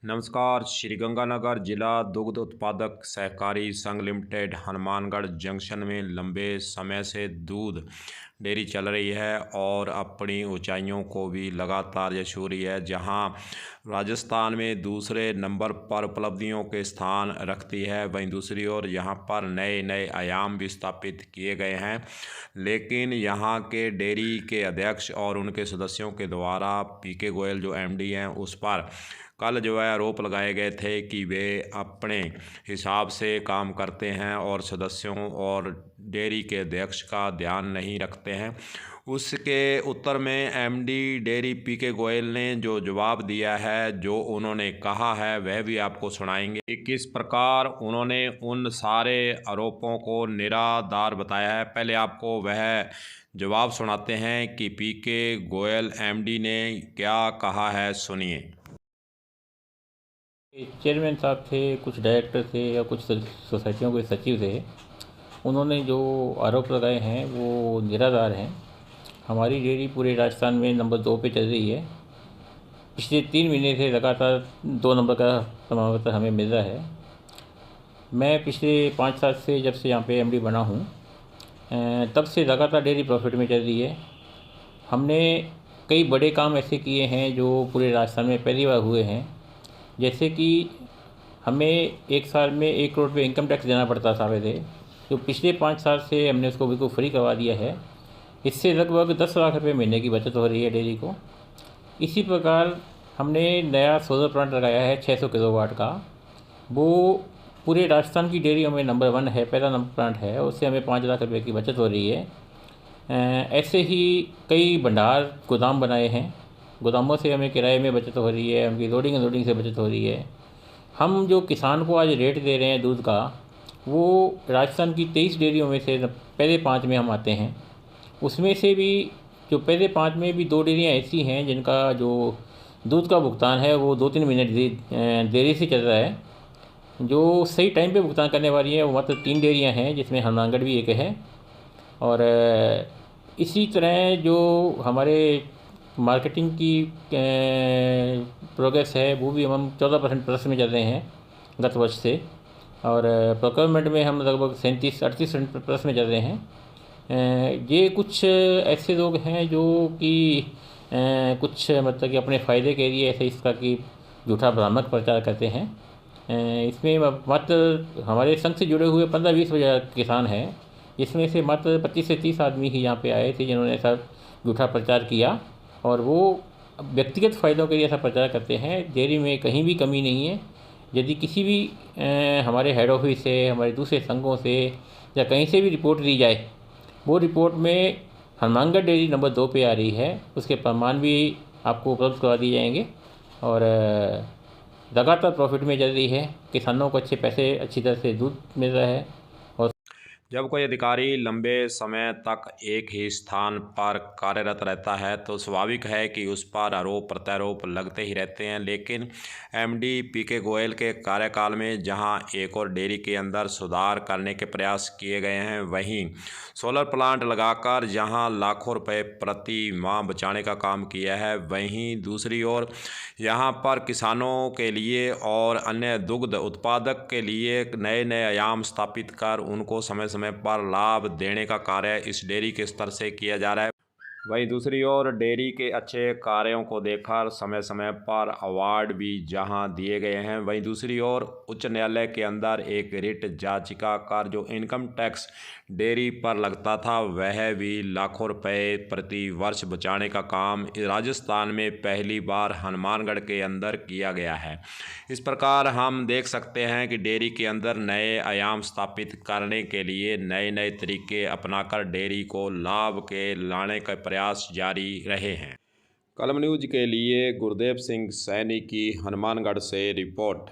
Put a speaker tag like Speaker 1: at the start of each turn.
Speaker 1: नमस्कार। श्रीगंगानगर जिला दुग्ध उत्पादक सहकारी संघ लिमिटेड हनुमानगढ़ जंक्शन में लंबे समय से दूध डेयरी चल रही है और अपनी ऊंचाइयों को भी लगातार यश हो रही है, जहां राजस्थान में दूसरे नंबर पर उपलब्धियों के स्थान रखती है। वहीं दूसरी ओर यहां पर नए नए आयाम भी स्थापित किए गए हैं, लेकिन यहां के डेयरी के अध्यक्ष और उनके सदस्यों के द्वारा पीके गोयल जो एमडी हैं उस पर कल जो है आरोप लगाए गए थे कि वे अपने हिसाब से काम करते हैं और सदस्यों और डेयरी के अध्यक्ष का ध्यान नहीं रखते हैं। उसके उत्तर में एमडी डेयरी पीके गोयल ने जो जवाब दिया है, जो उन्होंने कहा है, वह भी आपको सुनाएंगे कि किस प्रकार उन्होंने उन सारे आरोपों को निराधार बताया है। पहले आपको वह जवाब सुनाते हैं कि पीके गोयल एमडी ने क्या कहा है, सुनिए।
Speaker 2: चेयरमैन साहब थे, कुछ डायरेक्टर थे या कुछ सोसाइटियों के सचिव थे। उन्होंने जो आरोप लगाए हैं वो निराधार हैं। हमारी डेयरी पूरे राजस्थान में नंबर 2 पे चल रही है। पिछले 3 महीने से लगातार 2 नंबर का प्रमाण पत्र हमें मिल रहा है। मैं पिछले 5 साल से, जब से यहाँ पे एमडी बना हूँ, तब से लगातार डेयरी प्रॉफिट में चल रही है। हमने कई बड़े काम ऐसे किए हैं जो पूरे राजस्थान में पहली बार हुए हैं। जैसे कि हमें एक साल में 1 करोड़ रुपये इनकम टैक्स देना पड़ता था पहले, तो पिछले 5 साल से हमने उसको बिल्कुल फ्री करवा दिया है। इससे लगभग 10 लाख रुपये महीने की बचत हो रही है डेयरी को। इसी प्रकार हमने नया सोलर प्लांट लगाया है 600 किलोवाट का। वो पूरे राजस्थान की डेयरियों में नंबर 1 है, पहला नंबर प्लांट है। उससे हमें 5 लाख रुपये की बचत हो रही है। ऐसे ही कई भंडार गोदाम बनाए हैं। गोदामों से हमें किराए में बचत हो रही है, उनकी लोडिंग अनलोडिंग से बचत हो रही है। हम जो किसान को आज रेट दे रहे हैं दूध का, वो राजस्थान की 23 डेयरियों में से पहले 5 में हम आते हैं। उसमें से भी जो पहले 5 में भी 2 डेयरियाँ ऐसी हैं जिनका जो दूध का भुगतान है वो 2-3 महीने देरी से चल रहा है। जो सही टाइम पे भुगतान करने वाली है वो मात्र 3 डेयरियाँ हैं, जिसमें हनुमानगढ़ भी एक है। और इसी तरह जो हमारे मार्केटिंग की प्रोग्रेस है वो भी हम 14% प्लस में चल रहे हैं गत वर्ष से। और प्रोक्योरमेंट में हम लगभग 37-38% प्लस में चल रहे हैं। ये कुछ ऐसे लोग हैं जो कि कुछ मतलब कि अपने फ़ायदे के लिए ऐसे इसका कि झूठा भ्रामक प्रचार करते हैं। इसमें मात्र हमारे संघ से जुड़े हुए 15-20 हज़ार किसान हैं, जिसमें से मात्र 25 से 30 आदमी ही यहाँ पे आए थे जिन्होंने ऐसा झूठा प्रचार किया। और वो व्यक्तिगत फ़ायदों के लिए ऐसा प्रचार करते हैं। डेयरी में कहीं भी कमी नहीं है। यदि किसी भी हमारे हेड ऑफिस से, हमारे दूसरे संघों से या कहीं से भी रिपोर्ट दी जाए, वो रिपोर्ट में हनुमानगढ़ डेयरी नंबर 2 पे आ रही है। उसके प्रमाण भी आपको उपलब्ध करवा दिए जाएंगे। और लगातार प्रॉफिट में चल रही है। किसानों को अच्छे पैसे, अच्छी तरह से दूध मिल रहा है।
Speaker 1: जब कोई अधिकारी लंबे समय तक एक ही स्थान पर कार्यरत रहता है तो स्वाभाविक है कि उस पर आरोप प्रत्यारोप लगते ही रहते हैं। लेकिन एमडी पीके गोयल के कार्यकाल में जहां एक और डेयरी के अंदर सुधार करने के प्रयास किए गए हैं, वहीं सोलर प्लांट लगाकर जहां लाखों रुपए प्रति माह बचाने का काम किया है, वहीं दूसरी ओर यहां पर किसानों के लिए और अन्य दुग्ध उत्पादक के लिए नए नए आयाम स्थापित कर उनको समय समय पर लाभ देने का कार्य इस डेयरी के स्तर से किया जा रहा है। वहीं दूसरी ओर डेयरी के अच्छे कार्यों को देखकर समय समय पर अवार्ड भी जहां दिए गए हैं, वहीं दूसरी ओर उच्च न्यायालय के अंदर एक रिट याचिका कर जो इनकम टैक्स डेयरी पर लगता था, वह भी लाखों रुपए प्रति वर्ष बचाने का काम राजस्थान में पहली बार हनुमानगढ़ के अंदर किया गया है। इस प्रकार हम देख सकते हैं कि डेयरी के अंदर नए आयाम स्थापित करने के लिए नए नए तरीके अपनाकर डेयरी को लाभ के लाने का प्रयास जारी रहे हैं। कलम न्यूज के लिए गुरदेव सिंह सैनी की हनुमानगढ़ से रिपोर्ट।